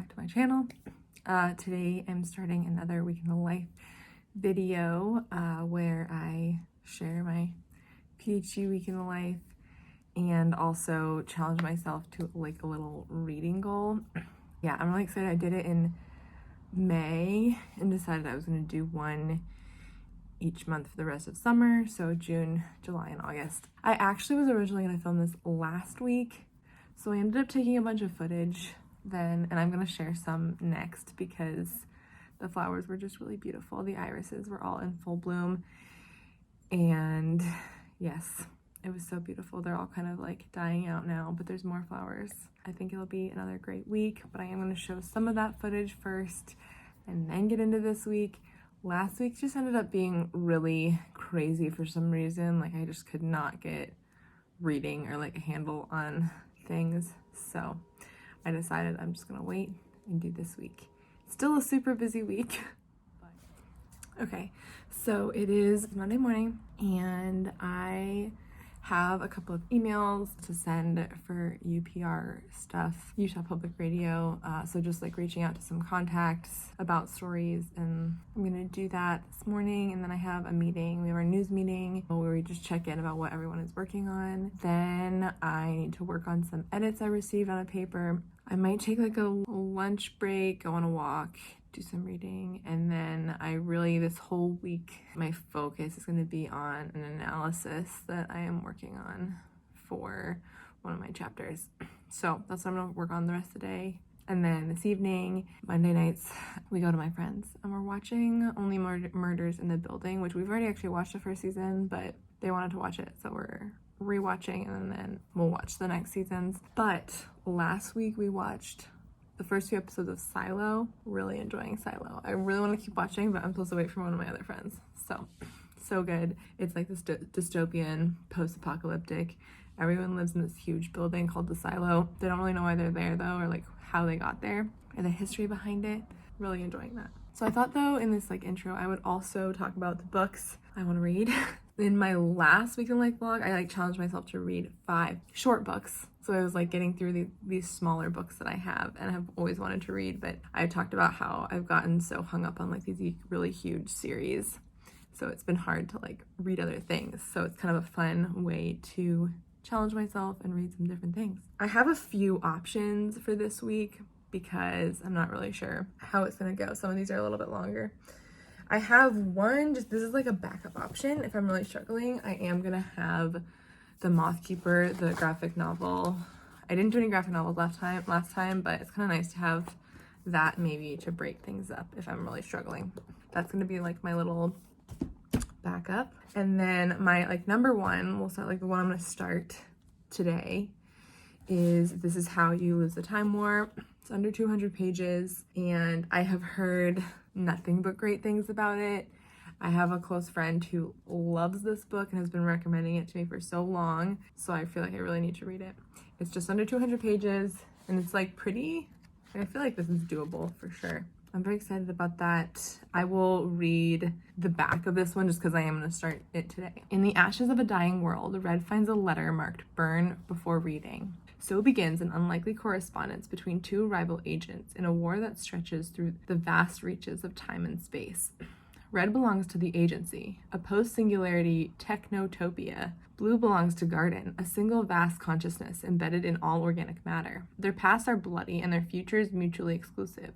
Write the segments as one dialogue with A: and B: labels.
A: back to my channel. Today I'm starting another week in the life video where I share my PhD week in the life and also challenge myself to like a little reading goal. Yeah, I'm really excited. I did it in May and decided I was going to do one each month for the rest of summer, so June, July, and August. I actually was originally going to film this last week, so I ended up taking a bunch of footage then, and I'm going to share some next because the flowers were just really beautiful. The irises were all in full bloom, and yes, it was so beautiful. They're all kind of like dying out now, but there's more flowers. I think it'll be another great week, but I am going to show some of that footage first and then get into this week. Last week just ended up being really crazy for some reason. Like I just could not get reading or like a handle on things. So I decided I'm just gonna wait and do this week. Still a super busy week. Okay, so it is Monday morning and I have a couple of emails to send for UPR stuff, Utah Public Radio. So just like reaching out to some contacts about stories, and I'm gonna do that this morning. And then I have a meeting. We have our news meeting where we just check in about what everyone is working on. Then I need to work on some edits I received on a paper. I might take like a lunch break, go on a walk, do some reading, and then this whole week, my focus is going to be on an analysis that I am working on for one of my chapters. So that's what I'm going to work on the rest of the day. And then this evening, Monday nights, we go to my friends and we're watching Only Murders in the Building, which we've already actually watched the first season, but they wanted to watch it, so we're rewatching, and then we'll watch the next seasons. But last week we watched the first few episodes of Silo. Really enjoying Silo. I really want to keep watching, but I'm supposed to wait for one of my other friends. So good. It's like this dystopian, post-apocalyptic. Everyone lives in this huge building called the Silo. They don't really know why they're there though, or like how they got there, or the history behind it. Really enjoying that. So I thought though in this like intro, I would also talk about the books I want to read. In my last Week in Life vlog, I like challenged myself to read 5 short books. So I was like getting through these smaller books that I have and have always wanted to read, but I talked about how I've gotten so hung up on like these really huge series. So it's been hard to like read other things. So it's kind of a fun way to challenge myself and read some different things. I have a few options for this week because I'm not really sure how it's gonna go. Some of these are a little bit longer. I have one, this is like a backup option. If I'm really struggling, I am gonna have The Moth Keeper, the graphic novel. I didn't do any graphic novels last time, but it's kind of nice to have that maybe to break things up if I'm really struggling. That's gonna be like my little backup. And then my like number one, we'll start like the one I'm gonna start today, is This Is How You Lose the Time War. It's under 200 pages and I have heard nothing but great things about it. I have a close friend who loves this book and has been recommending it to me for so long, so I feel like I really need to read it. It's just under 200 pages and it's like pretty, I feel like this is doable for sure. I'm very excited about that. I will read the back of this one just because I am going to start it today. In the ashes of a dying world, Red finds a letter marked "Burn before reading." So begins an unlikely correspondence between 2 rival agents in a war that stretches through the vast reaches of time and space. Red belongs to the Agency, a post-singularity technotopia. Blue belongs to Garden, a single vast consciousness embedded in all organic matter. Their pasts are bloody and their futures mutually exclusive.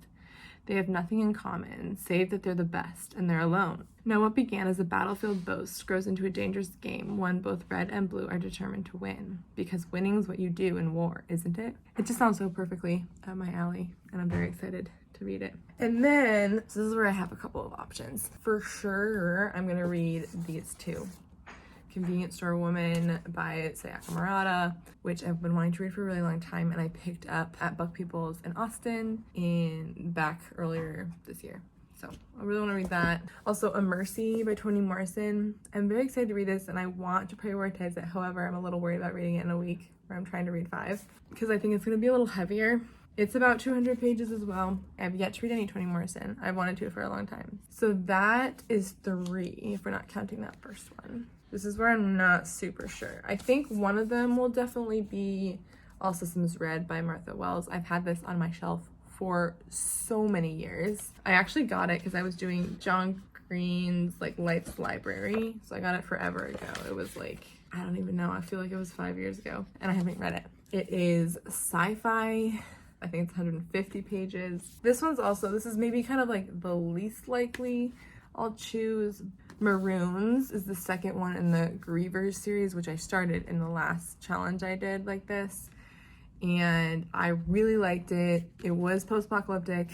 A: They have nothing in common, save that they're the best, and they're alone. Now what began as a battlefield boast grows into a dangerous game, one both Red and Blue are determined to win. Because winning's what you do in war, isn't it? It just sounds so perfectly up my alley, and I'm very excited to read it. And then, so this is where I have a couple of options. For sure, I'm gonna read these 2. Convenience Store Woman by Sayaka Murata, which I've been wanting to read for a really long time, and I picked up at Book People's in Austin back earlier this year. So I really want to read that. Also, A Mercy by Toni Morrison. I'm very excited to read this and I want to prioritize it. However, I'm a little worried about reading it in a week where I'm trying to read 5 because I think it's going to be a little heavier. It's about 200 pages as well. I've yet to read any Toni Morrison. I've wanted to for a long time. So that is 3 if we're not counting that first one. This is where I'm not super sure. I think one of them will definitely be All Systems Red by Martha Wells. I've had this on my shelf for so many years. I actually got it because I was doing John Green's like Life's Library. So I got it forever ago. It was like, I don't even know. I feel like it was 5 years ago and I haven't read it. It is sci-fi. I think it's 150 pages. This is maybe kind of like the least likely I'll choose. Maroons is the second one in the Grievers series, which I started in the last challenge I did like this. And I really liked it. It was post-apocalyptic,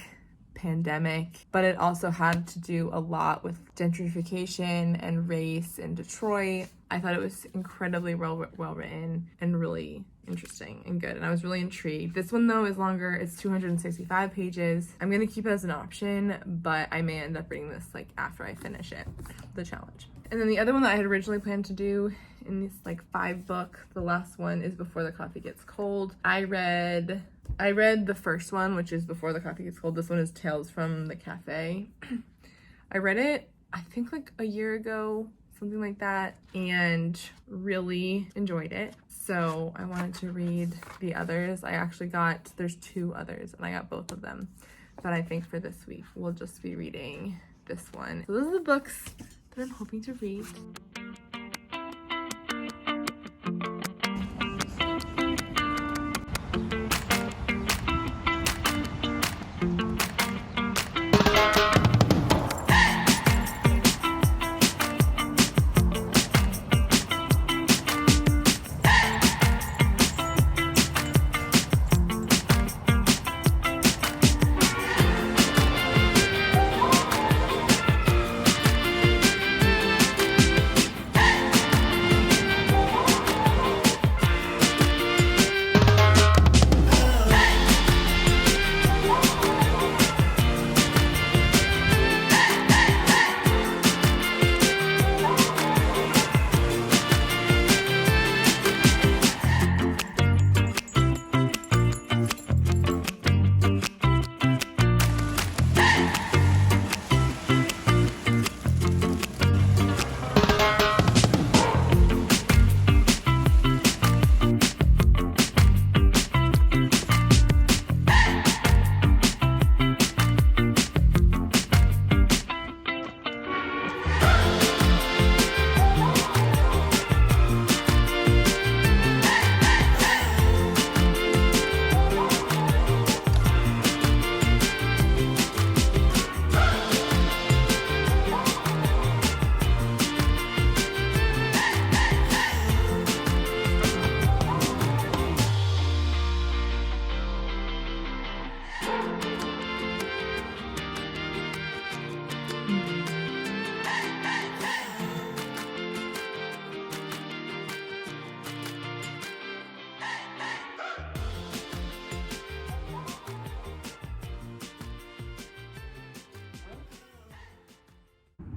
A: pandemic, but it also had to do a lot with gentrification and race in Detroit. I thought it was incredibly well written and really interesting and good, and I was really intrigued. This one though is longer. It's 265 pages. I'm gonna keep it as an option, but I may end up reading this like after I finish it, the challenge. And then the other one that I had originally planned to do in this like 5-book, the last one is Before the Coffee Gets Cold. I read the first one, which is Before the Coffee Gets Cold. This one is Tales from the Cafe. I read it, I think like a year ago, something like that, and really enjoyed it. So I wanted to read the others. There's 2 others and I got both of them. But I think for this week, we'll just be reading this one. So those are the books that I'm hoping to read.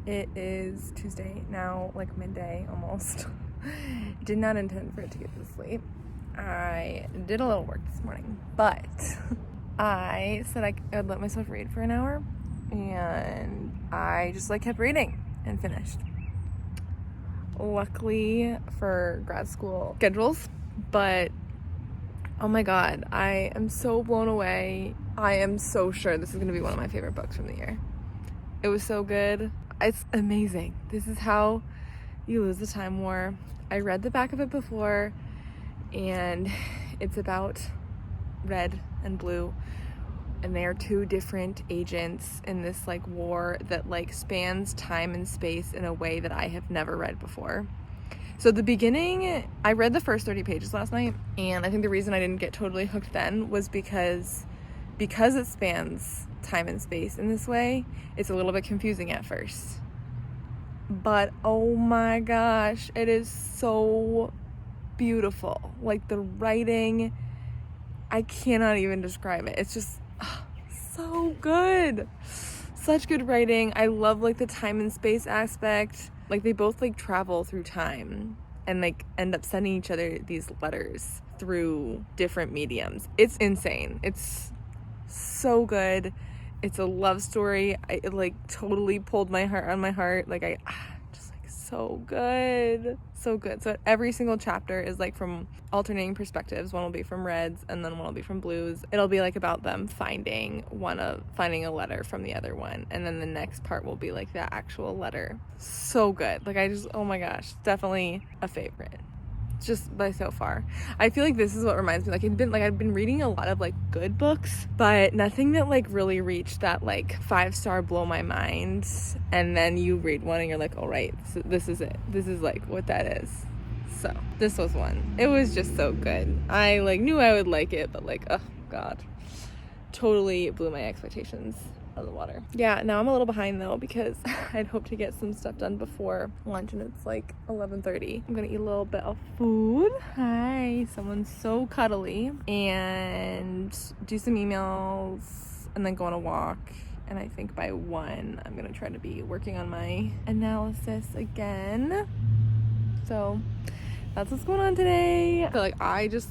A: It is Tuesday now, like midday almost. Did not intend for it to get this late. I did a little work this morning, but I said I would let myself read for an hour, and I just like kept reading and finished. Luckily for grad school schedules, but oh my god, I am so blown away. I am so sure this is going to be one of my favorite books from the year. It was so good. It's amazing. This is how you lose the time war. I read the back of it before, and it's about red and blue, and they are 2 different agents in this like war that like spans time and space in a way that I have never read before. So the beginning, I read the first 30 pages last night, and I think the reason I didn't get totally hooked then was because it spans time and space in this way, it's a little bit confusing at first. But oh my gosh, it is so beautiful. Like the writing, I cannot even describe it. It's just so good. Such good writing. I love like the time and space aspect. Like they both like travel through time and like end up sending each other these letters through different mediums. It's insane. It's so good. It's a love story. It like totally pulled my heart on my heart. Like I just like so good. So good. So every single chapter is like from alternating perspectives. One will be from reds and then one will be from blues. It'll be like about them finding a letter from the other one. And then the next part will be like the actual letter. So good. Like oh my gosh, definitely a favorite. Just by so far. I feel like this is what reminds me, like I've been reading a lot of like good books, but nothing that like really reached that like 5-star blow my mind, and then you read one and you're like, all right, so this is it, this is like what that is. So this was one. It was just so good. I like knew I would like it, but like, oh god, totally blew my expectations out of the water. Yeah, now I'm a little behind though because I'd hoped to get some stuff done before lunch and it's like 11:30. I'm gonna eat a little bit of food. Hi, someone's so cuddly. And do some emails and then go on a walk. And I think by 1, I'm gonna try to be working on my analysis again. So that's what's going on today. I just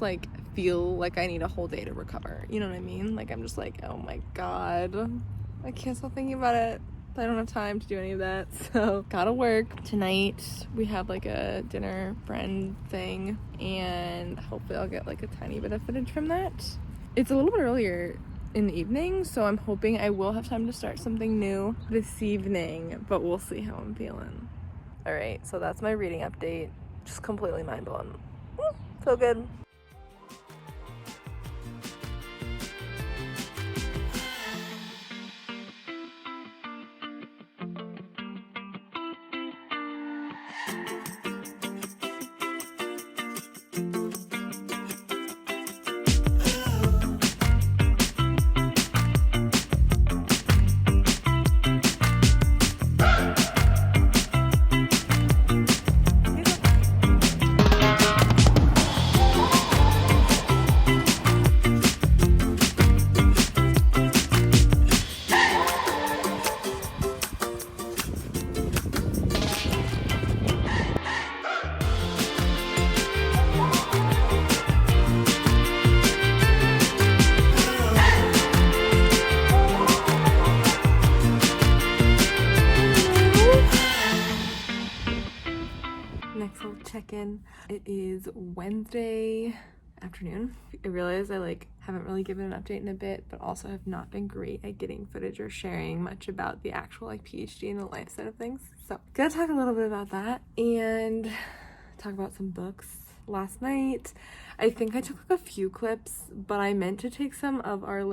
A: feel like I need a whole day to recover. You know what I mean? Like I'm just like, oh my god, I can't stop thinking about it. I don't have time to do any of that, so gotta work. Tonight we have like a dinner friend thing, and hopefully I'll get like a tiny bit of footage from that. It's a little bit earlier in the evening, so I'm hoping I will have time to start something new this evening, but we'll see how I'm feeling. All right, so that's my reading update. Just completely mind blown. So good. Check-in. It is Wednesday afternoon. I realize I haven't really given an update in a bit, but also have not been great at getting footage or sharing much about the actual PhD and the life side of things. So gonna talk a little bit about that and talk about some books. Last night I think I took a few clips, but I meant to take some of our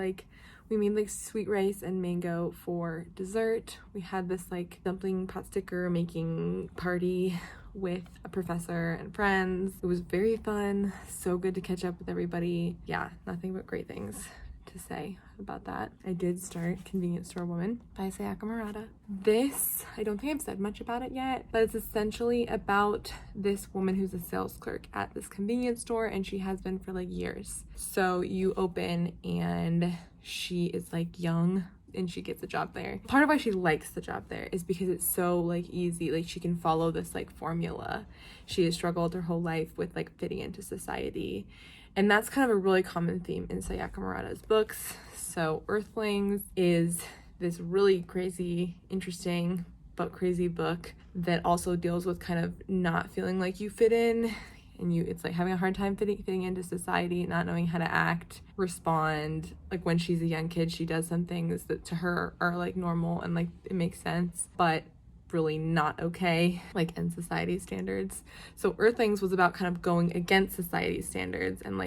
A: we made sweet rice and mango for dessert. We had this dumpling pot sticker making party with a professor and friends. It was very fun, so good to catch up with everybody. Yeah, nothing but great things to say about that. I did start Convenience Store Woman by Sayaka Murata. This, I don't think I've said much about it yet, but it's essentially about this woman who's a sales clerk at this convenience store, and she has been for years. So you open and she is young and she gets a job there. Part of why she likes the job there is because it's so easy. She can follow this formula. She has struggled her whole life with fitting into society, and that's kind of a really common theme in Sayaka Murata's books. So Earthlings is this really crazy, interesting but crazy book that also deals with kind of not feeling like you fit in, and it's having a hard time fitting into society, not knowing how to act, respond. When she's a young kid, she does some things that to her are normal and it makes sense, but really not okay, in society standards. So Earthlings was about kind of going against society standards and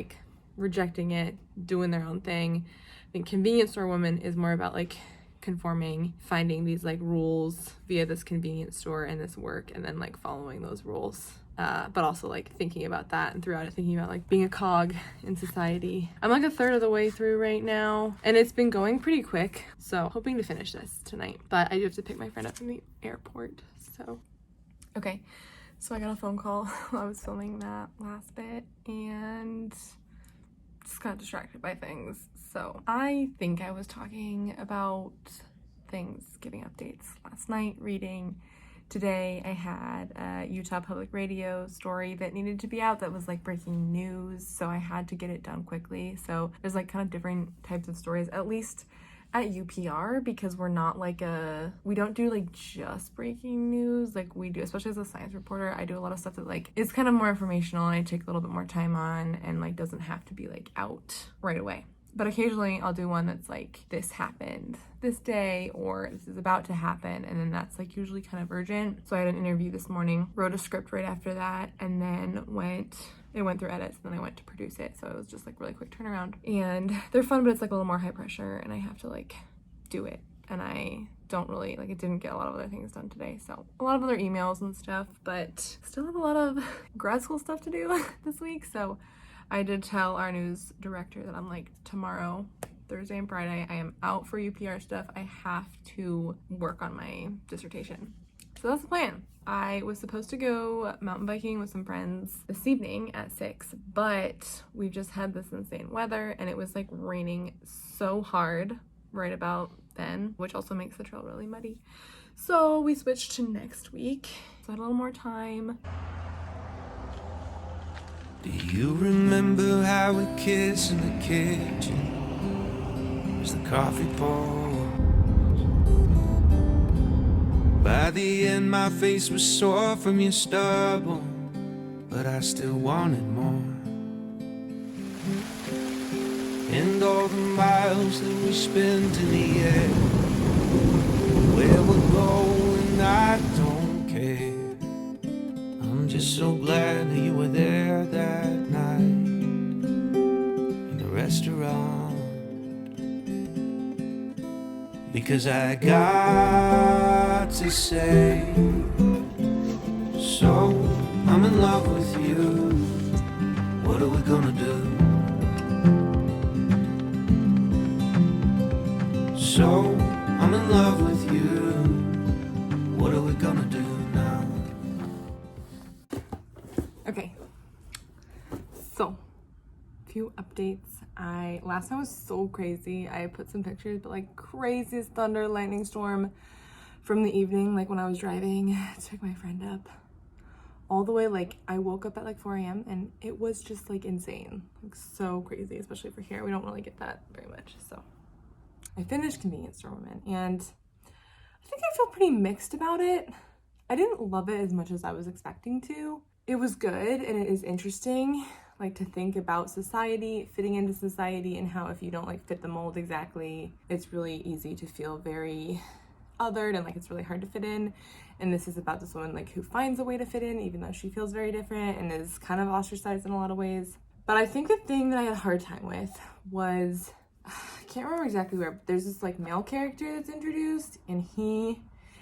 A: rejecting it, doing their own thing. I think Convenience Store Woman is more about conforming, finding these rules via this convenience store and this work, and then following those rules. But also thinking about that, and throughout it thinking about being a cog in society. I'm a third of the way through right now, and it's been going pretty quick, so hoping to finish this tonight. But I do have to pick my friend up from the airport, so. Okay, so I got a phone call while I was filming that last bit, and just got distracted by things. So I think I was talking about Thanksgiving updates last night, reading. Today I had a Utah Public Radio story that needed to be out that was breaking news, so I had to get it done quickly. So there's kind of different types of stories, at least at UPR because we're not like we don't do like just breaking news like we do, especially as a science reporter. I do a lot of stuff that like is kind of more informational and I take a little bit more time on and like doesn't have to be like out right away. But occasionally I'll do one that's like, this happened this day or this is about to happen, and then that's like usually kind of urgent. So I had an interview this morning, wrote a script right after that, and then it went through edits, and then I went to produce it. So it was just like really quick turnaround. And they're fun, but it's like a little more high pressure and I have to like do it. And I don't really, like, it didn't get a lot of other things done today. So a lot of other emails and stuff, but still have a lot of grad school stuff to do this week. So I did tell our news director that I'm like, tomorrow, Thursday and Friday, I am out for UPR stuff. I have to work on my dissertation. So that's the plan. I was supposed to go mountain biking with some friends this evening at 6, but we've just had this insane weather and it was like raining so hard right about then, which also makes the trail really muddy. So we switched to next week. So I had a little more time.
B: Do you remember how we kissed in the kitchen as the coffee poured? By the end my face was sore from your stubble, but I still wanted more. And all the miles that we spent in the air, where we're going I don't care. I'm just so glad that you were there that night in the restaurant, because I got to say, so I'm in love with you, what are we gonna do? So I'm in love with you, what are we gonna do now?
A: Okay, so few updates. Last night was so crazy. I put some pictures, but like craziest thunder lightning storm from the evening, like when I was driving to pick my friend up, all the way, like I woke up at like 4 a.m. and it was just like insane, like so crazy, especially for here. We don't really get that very much. So I finished Convenience Store Woman and I think I feel pretty mixed about it. I didn't love it as much as I was expecting to. It was good and it is interesting, like to think about society, fitting into society, and how if you don't like fit the mold exactly, it's really easy to feel very othered and like it's really hard to fit in. And this is about this woman like who finds a way to fit in even though she feels very different and is kind of ostracized in a lot of ways. But I think the thing that I had a hard time with was, I can't remember exactly where, but there's this like male character that's introduced and he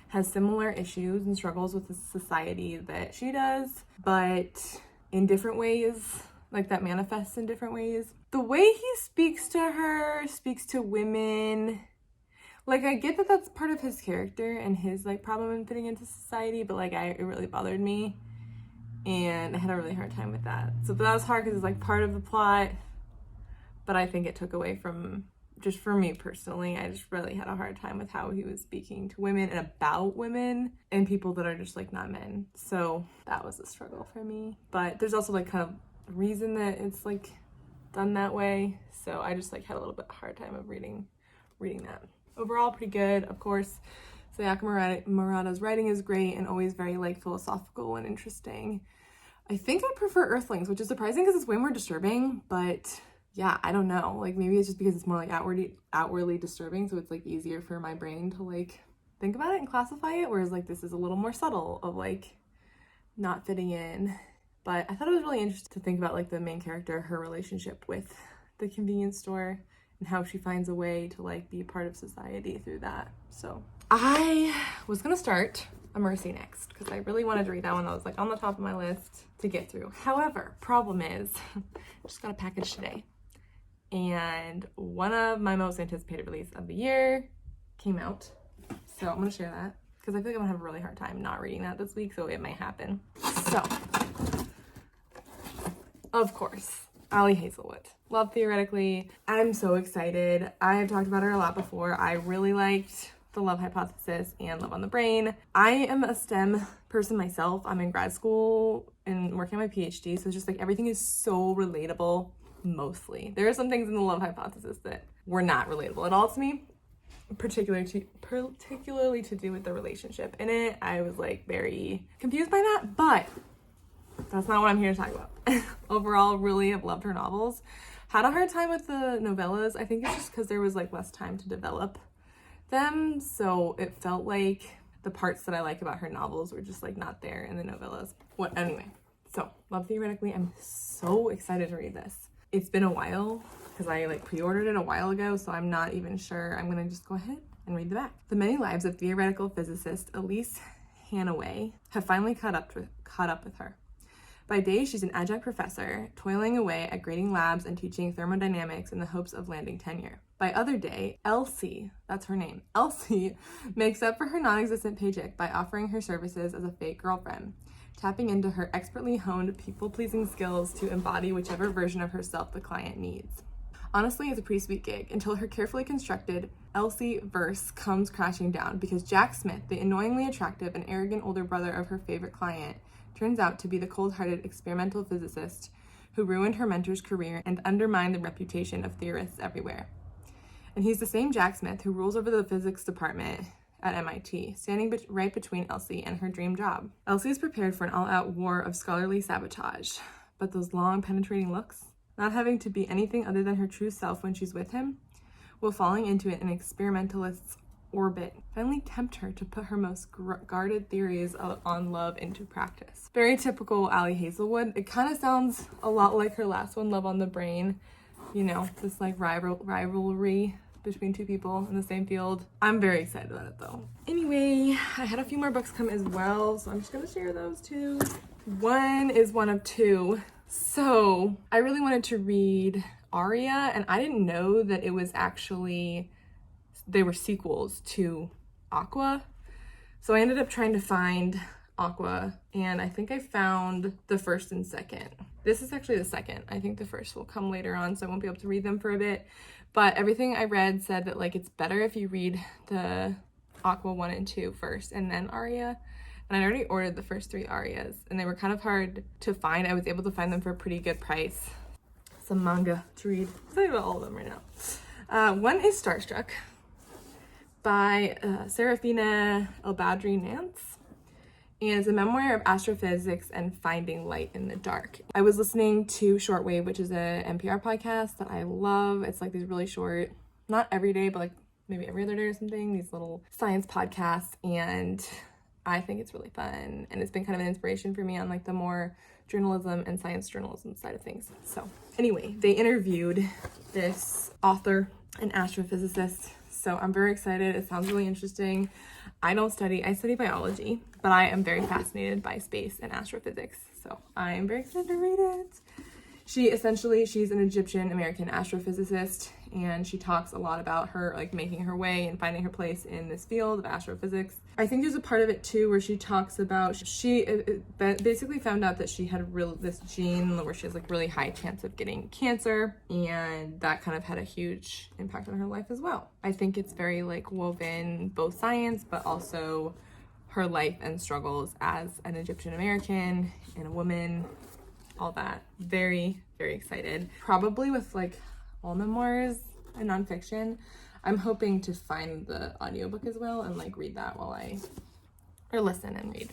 A: has similar issues and struggles with the society that she does, but in different ways, like that manifests in different ways. The way he speaks to her, speaks to women, like I get that that's part of his character and his like problem in fitting into society, but like it really bothered me and I had a really hard time with that. So but that was hard because it's like part of the plot, but I think it took away from, just for me personally, I just really had a hard time with how he was speaking to women and about women and people that are just like not men. So that was a struggle for me. But there's also like kind of reason that it's like done that way. So I just like had a little bit hard time of reading that. Overall, pretty good. Of course, Sayaka Murata's writing is great and always very like philosophical and interesting. I think I prefer Earthlings, which is surprising because it's way more disturbing, but yeah, I don't know, like maybe it's just because it's more like outwardly disturbing, so it's like easier for my brain to like think about it and classify it, whereas like this is a little more subtle of like not fitting in. But I thought it was really interesting to think about like the main character, her relationship with the convenience store and how she finds a way to like be a part of society through that. So I was gonna start A Mercy next because I really wanted to read that one. That was like on the top of my list to get through. However, problem is I just got a package today and one of my most anticipated releases of the year came out. So I'm gonna share that because I feel like I'm gonna have a really hard time not reading that this week, so it might happen. So, of course, Ali Hazelwood. Love Theoretically. I'm so excited. I have talked about her a lot before. I really liked The Love Hypothesis and Love on the Brain. I am a STEM person myself. I'm in grad school and working on my PhD, so it's just like everything is so relatable. Mostly. There are some things in The Love Hypothesis that were not relatable at all to me, particularly to do with the relationship in it. I was like very confused by that, but that's not what I'm here to talk about. Overall, really have loved her novels. Had a hard time with the novellas. I think it's just because there was like less time to develop them, so it felt like the parts that I like about her novels were just like not there in the novellas. Anyway, so Love Theoretically, I'm so excited to read this. It's been a while because I like pre-ordered it a while ago, so I'm not even sure. I'm gonna just go ahead and read the back. The many lives of theoretical physicist Elise Hanaway have finally caught up with her. By day, she's an adjunct professor, toiling away at grading labs and teaching thermodynamics in the hopes of landing tenure. By other day, Elsie, that's her name, Elsie makes up for her non-existent paycheck by offering her services as a fake girlfriend, tapping into her expertly honed people-pleasing skills to embody whichever version of herself the client needs. Honestly, it's a pretty sweet gig until her carefully constructed Elsie verse comes crashing down because Jack Smith, the annoyingly attractive and arrogant older brother of her favorite client, turns out to be the cold-hearted experimental physicist who ruined her mentor's career and undermined the reputation of theorists everywhere. And he's the same Jack Smith who rules over the physics department at MIT, standing right between Elsie and her dream job. Elsie is prepared for an all-out war of scholarly sabotage, but those long, penetrating looks, not having to be anything other than her true self when she's with him, while falling into an experimentalist's orbit, finally tempt her to put her most guarded theories on love into practice. Very typical Allie Hazelwood. It kind of sounds a lot like her last one, Love on the Brain. You know, this like rivalry between two people in the same field. I'm very excited about it though. Anyway, I had a few more books come as well, so I'm just gonna share those two. One is one of two. So I really wanted to read Aria, and I didn't know that it was actually, they were sequels to Aqua. So I ended up trying to find Aqua, and I think I found the first and second. This is actually the second. I think the first will come later on, so I won't be able to read them for a bit. But everything I read said that like it's better if you read the Aqua 1 and 2 first and then Aria. And I already ordered the first 3 Arias, and they were kind of hard to find. I was able to find them for a pretty good price. Some manga to read. I'm excited about all of them right now. One is Starstruck by Serafina Elbadri Nance, and it's a memoir of astrophysics and finding light in the dark. I was listening to Shortwave, which is a NPR podcast that I love. It's like these really short, not every day, but like maybe every other day or something, these little science podcasts, and I think it's really fun, and it's been kind of an inspiration for me on like the more journalism and science journalism side of things. So anyway, they interviewed this author, an astrophysicist, so I'm very excited. It sounds really interesting. I study biology, but I am very fascinated by space and astrophysics, so I am very excited to read it. She's an Egyptian American astrophysicist, and she talks a lot about her like making her way and finding her place in this field of astrophysics. I think there's a part of it too where she talks about she basically found out that she had this gene where she has like really high chance of getting cancer, and that kind of had a huge impact on her life as well. I think it's very like woven both science but also her life and struggles as an Egyptian American and a woman, all that. Very, very excited. Probably with like all memoirs and nonfiction, I'm hoping to find the audiobook as well and like read that listen and read.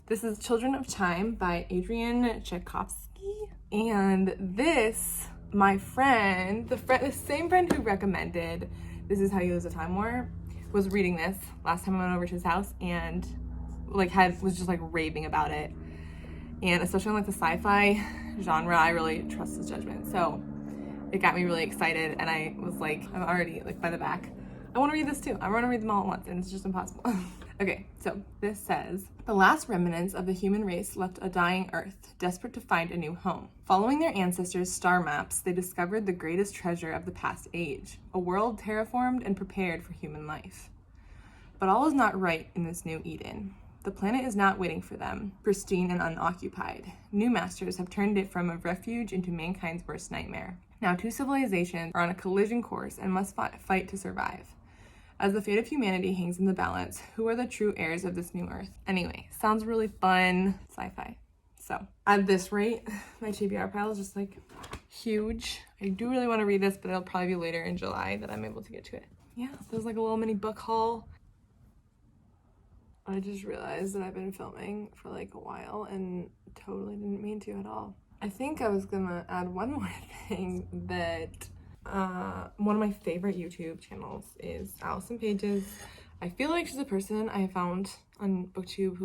A: This is Children of Time by Adrian Tchaikovsky. And this, my friend, the same friend who recommended This Is How You Lose a Time War, was reading this last time I went over to his house and like was just like raving about it. And especially in like the sci-fi genre, I really trust his judgment. So it got me really excited, and I was like, I'm already like by the back. I want to read this too. I want to read them all at once, and it's just impossible. Okay, so this says, the last remnants of the human race left a dying Earth, desperate to find a new home. Following their ancestors' star maps, they discovered the greatest treasure of the past age, a world terraformed and prepared for human life. But all is not right in this new Eden. The planet is not waiting for them, pristine and unoccupied. New masters have turned it from a refuge into mankind's worst nightmare. Now 2 civilizations are on a collision course and must fight to survive. As the fate of humanity hangs in the balance, who are the true heirs of this new Earth? Anyway, sounds really fun, sci-fi. So at this rate, my TBR pile is just like huge. I do really want to read this, but it'll probably be later in July that I'm able to get to it. yeah, so there's like a little mini book haul. I just realized that I've been filming for like a while and totally didn't mean to at all. I think I was gonna add one more thing that one of my favorite YouTube channels is Allison Pages. I feel like she's a person I found on BookTube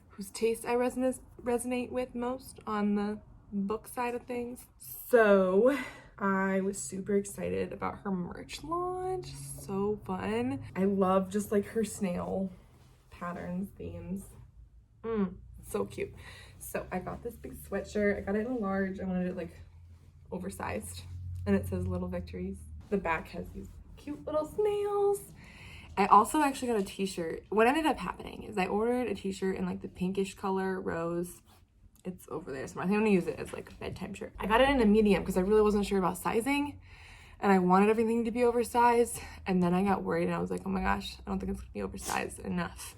A: whose taste I resonate with most on the book side of things. So I was super excited about her merch launch. So fun. I love just like her snail patterns, themes. So cute. So I got this big sweatshirt. I got it in a large. I wanted it like oversized. And it says Little Victories. The back has these cute little snails. I also actually got a t-shirt. What ended up happening is I ordered a t-shirt in like the pinkish color, rose. It's over there somewhere. I think I'm gonna use it as like a bedtime shirt. I got it in a medium because I really wasn't sure about sizing and I wanted everything to be oversized. And then I got worried and I was like, oh my gosh, I don't think it's gonna be oversized enough.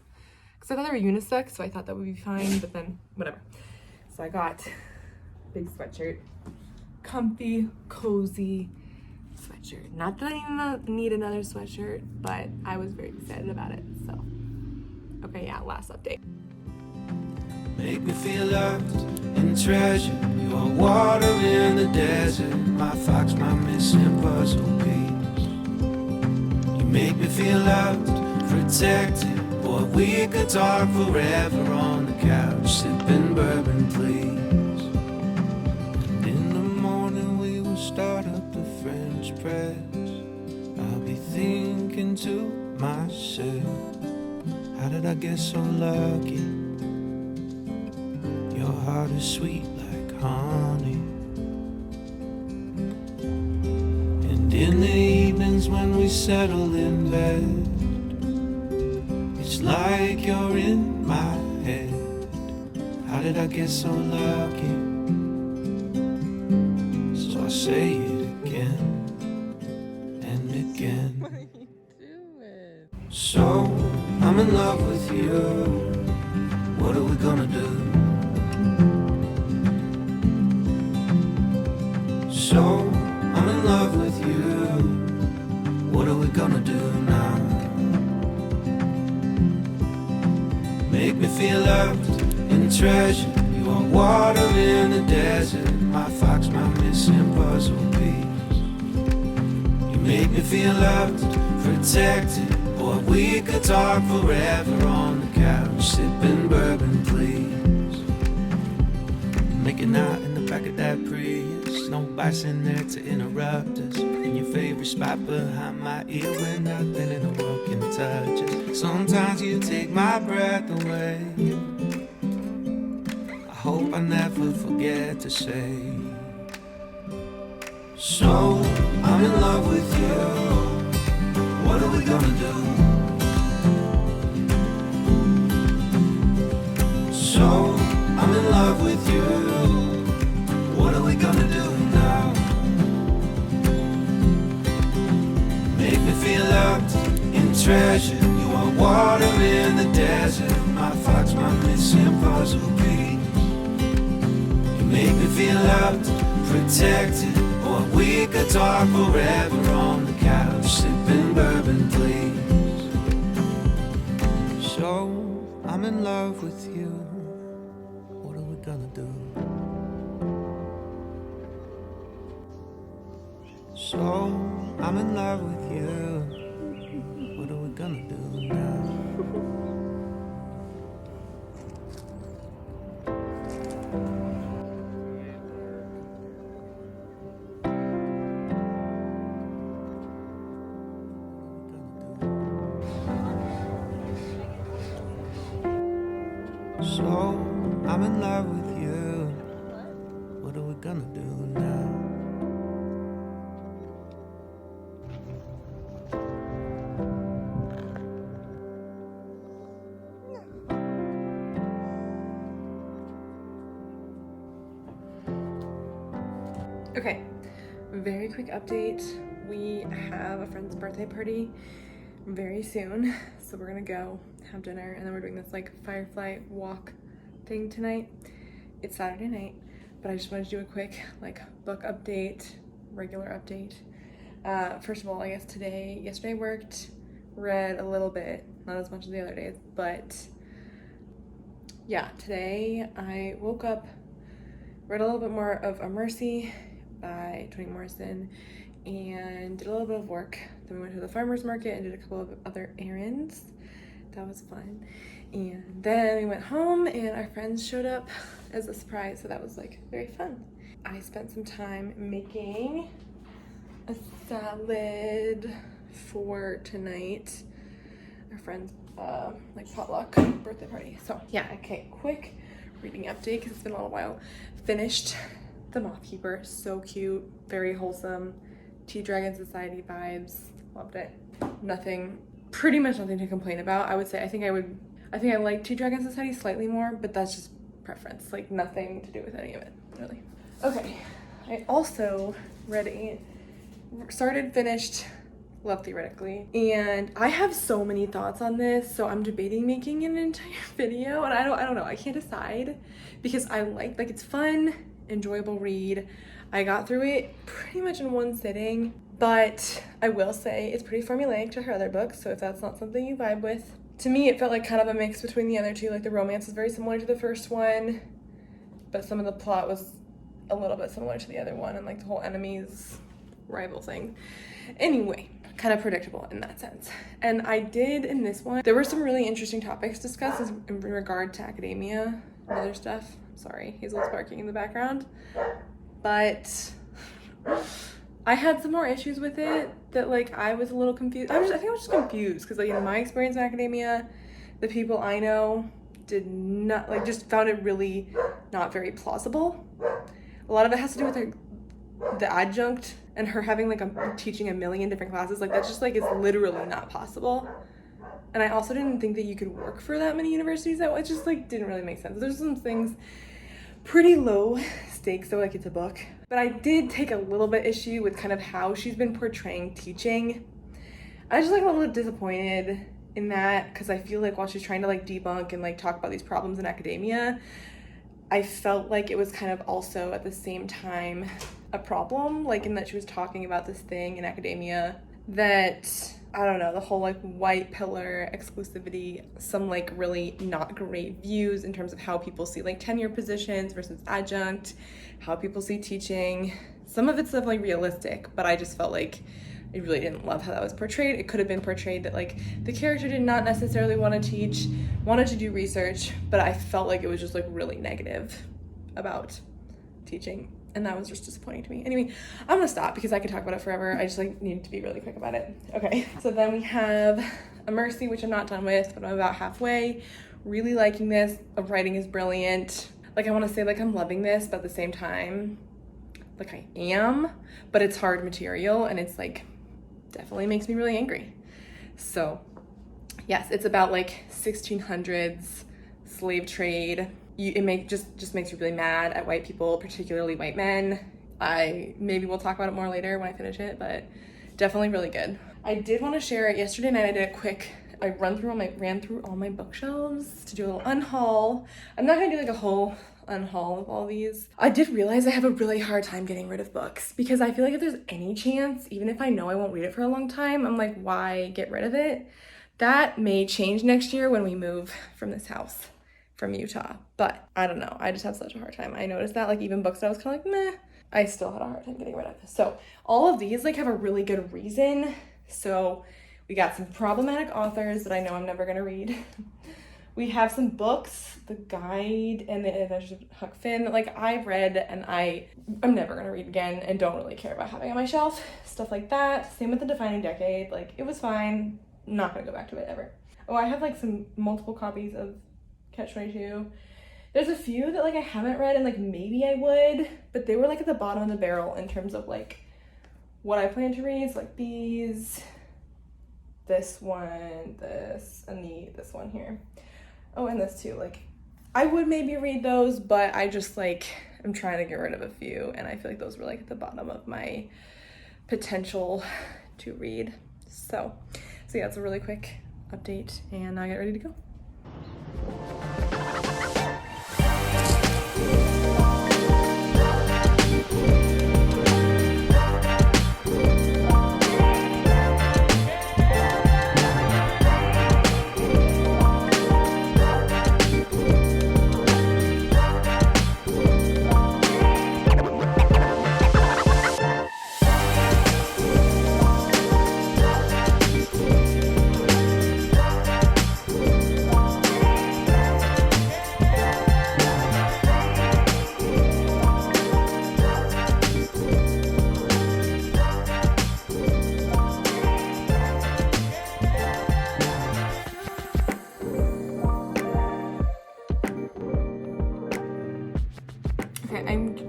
A: Because I thought they were unisex, so I thought that would be fine, but then whatever. So I got big sweatshirt, comfy, cozy sweatshirt. Not that I need another sweatshirt, but I was very excited about it, so. Okay, yeah, last update.
B: Make me feel loved and treasured. You're water in the desert, my fox, my missing puzzle piece. You make me feel loved, protected. Boy, we could talk forever on the couch, sipping bourbon, please. And in the morning we will start up the French press. I'll be thinking to myself, how did I get so lucky? Your heart is sweet like honey. And in the evenings when we settle in bed, it's like you're in my head. How did I get so lucky? So I say it again and again.
A: What are you doing?
B: So I'm in love with you. What are we gonna do? So I'm in love with you. What are we gonna do now? Make me feel loved and treasured. You are water in the desert, my fox, my missing puzzle piece. You make me feel loved, protected. Boy, we could talk forever on the couch, sipping bourbon, please. Making out in the back of that Prius, no bites in there to interrupt us. In your favorite spot behind my ear where nothing in the world can touch us. Sometimes you take my breath away. I hope I never forget to say. So I'm in love with you. What are we gonna do? So I'm in love with you. What are we gonna do now? Make me feel loved and treasured. You are water in the desert, my fox, my missing puzzle piece. You make me feel loved, protected. Or we could talk forever on the couch, sipping bourbon, please. So I'm in love with you. What are we gonna do? So I'm in love with you. What are we gonna do now? So I'm in love with you. What are we gonna do now?
A: Okay, very quick update. We have a friend's birthday party very soon, so we're gonna go have dinner and then we're doing this like firefly walk thing tonight. It's Saturday night, but I just wanted to do a quick like book update, regular update. First of all, I guess yesterday I worked, read a little bit, not as much as the other days, but yeah, today I woke up, read a little bit more of A Mercy by Toni Morrison, and did a little bit of work. Then we went to the farmer's market and did a couple of other errands. That was fun. And then we went home and our friends showed up as a surprise, so that was like very fun. I spent some time making a salad for tonight. Our friends like potluck birthday party. So yeah, okay, quick reading update because it's been a little while. Finished The Moth Keeper, so cute, very wholesome, Tea Dragon Society vibes, loved it. Pretty much nothing to complain about. I would say I think I like Tea Dragon Society slightly more, but that's just preference, like nothing to do with any of it, really. Okay, I also finished Love Theoretically, and I have so many thoughts on this, so I'm debating making an entire video, and I don't know, I can't decide, because I like it's fun, enjoyable read. I got through it pretty much in one sitting, but I will say it's pretty formulaic to her other books, so if that's not something you vibe with. To me, it felt like kind of a mix between the other two, like the romance is very similar to the first one, but some of the plot was a little bit similar to the other one, and like the whole enemies rival thing. Anyway, kind of predictable in that sense. And I did in this one, there were some really interesting topics discussed in regard to academia and other stuff. Sorry, Hazel's barking in the background. But I had some more issues with it that like I was a little confused. I think I was just confused because like in my experience in academia, the people I know did not just found it really not very plausible. A lot of it has to do with the adjunct and her having like teaching a million different classes. Like that's just like is literally not possible. And I also didn't think that you could work for that many universities. It just like didn't really make sense. There's some things pretty low stakes though, like it's a book. But I did take a little bit issue with kind of how she's been portraying teaching. I was just like a little disappointed in that because I feel like while she's trying to like debunk and like talk about these problems in academia, I felt like it was kind of also at the same time a problem, like in that she was talking about this thing in academia that, I don't know, the whole like white pillar exclusivity, some like really not great views in terms of how people see like tenure positions versus adjunct, how people see teaching. Some of it's definitely realistic, but I just felt like I really didn't love how that was portrayed. It could have been portrayed that like the character did not necessarily want to teach, wanted to do research, but I felt like it was just like really negative about teaching. And that was just disappointing to me. Anyway, I'm gonna stop because I could talk about it forever. I just like needed to be really quick about it. Okay, so then we have A Mercy, which I'm not done with, but I'm about halfway. Really liking this. The writing is brilliant. Like I want to say like I'm loving this, but at the same time, like I am, but it's hard material and it's like definitely makes me really angry. So yes, it's about like 1600s slave trade. It just makes you really mad at white people, particularly white men. Maybe we'll talk about it more later when I finish it, but definitely really good. I did want to share it yesterday night. I ran through all my bookshelves to do a little unhaul. I'm not gonna do like a whole unhaul of all these. I did realize I have a really hard time getting rid of books because I feel like if there's any chance, even if I know I won't read it for a long time, I'm like, why get rid of it? That may change next year when we move from this house from Utah, but I don't know. I just have such a hard time. I noticed that like even books that I was kind of like, meh, I still had a hard time getting rid of. So all of these like have a really good reason. So we got some problematic authors that I know I'm never gonna read. We have some books, The Guide and the Adventures of Huck Finn, like I've read and I'm never gonna read again and don't really care about having on my shelf, stuff like that. Same with The Defining Decade, like it was fine, not gonna go back to it ever. Oh, I have like some multiple copies of Catch-22. There's a few that like I haven't read and like maybe I would, but they were like at the bottom of the barrel in terms of like what I plan to read. So like these, this one, this, and this one here. Oh, and this too. Like I would maybe read those, but I just like I'm trying to get rid of a few and I feel like those were like at the bottom of my potential to read. So yeah, it's a really quick update and I get ready to go.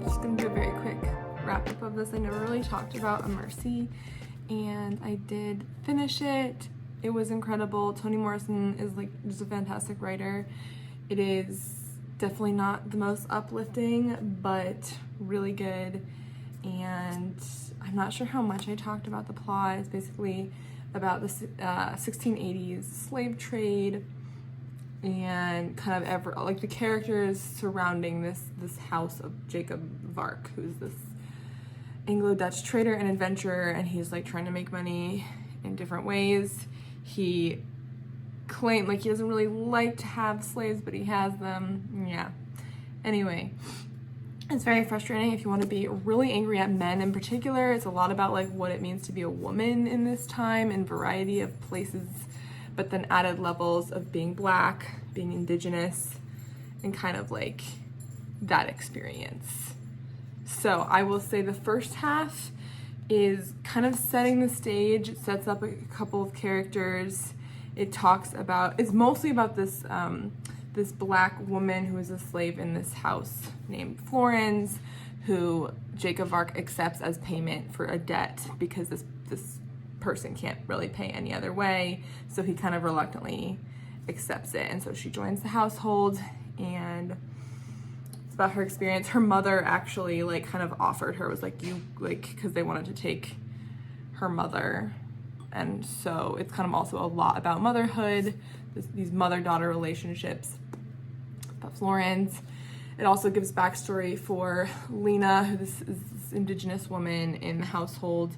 A: just gonna do a very quick wrap up of this. I never really talked about A Mercy, and I did finish it. It was incredible. Toni Morrison is like just a fantastic writer. It is definitely not the most uplifting, but really good. And I'm not sure how much I talked about the plot. It's basically about the 1680s slave trade and kind of like the characters surrounding this house of Jacob Vark, who's this Anglo-Dutch trader and adventurer, and he's like trying to make money in different ways. He claimed like he doesn't really like to have slaves, but he has them. Yeah. Anyway, it's very frustrating if you want to be really angry at men in particular. It's a lot about like what it means to be a woman in this time in variety of places, but then added levels of being Black, being Indigenous, and kind of like that experience. So I will say the first half is kind of setting the stage. It sets up a couple of characters. It talks about, it's mostly about this this Black woman who is a slave in this house named Florence, who Jacob Vark accepts as payment for a debt because this person can't really pay any other way, so he kind of reluctantly accepts it, and so she joins the household, and it's about her experience. Her mother actually like kind of offered her, was like, you like, because they wanted to take her mother, and so it's kind of also a lot about motherhood, these mother-daughter relationships. But Florence, it also gives backstory for Lena, who is this Indigenous woman in the household,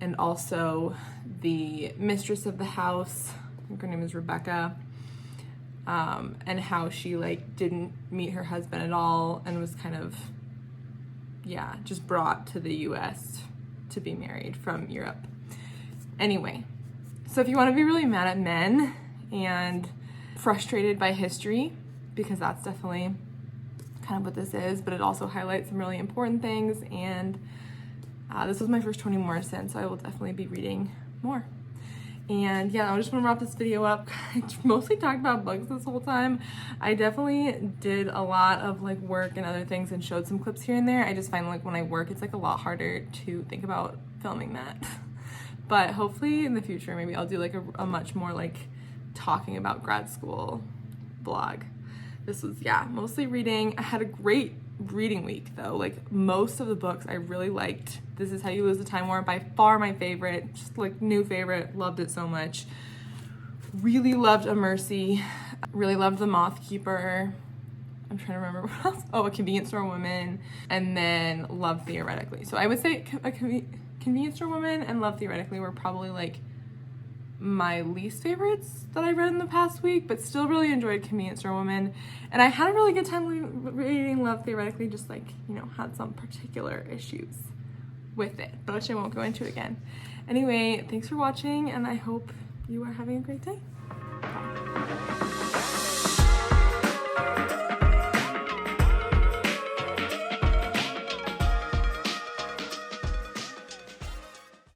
A: and also the mistress of the house, I think her name is Rebecca, and how she like didn't meet her husband at all and was kind of, yeah, just brought to the US to be married from Europe. Anyway, so if you want to be really mad at men and frustrated by history, because that's definitely kind of what this is, but it also highlights some really important things, and this was my first Toni Morrison, so I will definitely be reading more. And yeah, I just want to wrap this video up. I mostly talked about books this whole time. I definitely did a lot of like work and other things and showed some clips here and there. I just find like when I work, it's like a lot harder to think about filming that. But hopefully in the future, maybe I'll do like a much more like talking about grad school vlog. This was, yeah, mostly reading. I had a great reading week though. Like most of the books I really liked. This Is How You Lose the Time War, by far my favorite, just like new favorite, loved it so much. Really loved A Mercy, really loved The Moth Keeper. I'm trying to remember what else. Oh, A Convenience Store Woman, and then loved Theoretically. So I would say a Convenience Store Woman and Love Theoretically were probably like my least favorites that I read in the past week, but still really enjoyed Convenience Store Woman. And I had a really good time reading Love Theoretically, just like, you know, had some particular issues with it, but which I won't go into again. Anyway, thanks for watching, and I hope you are having a great day.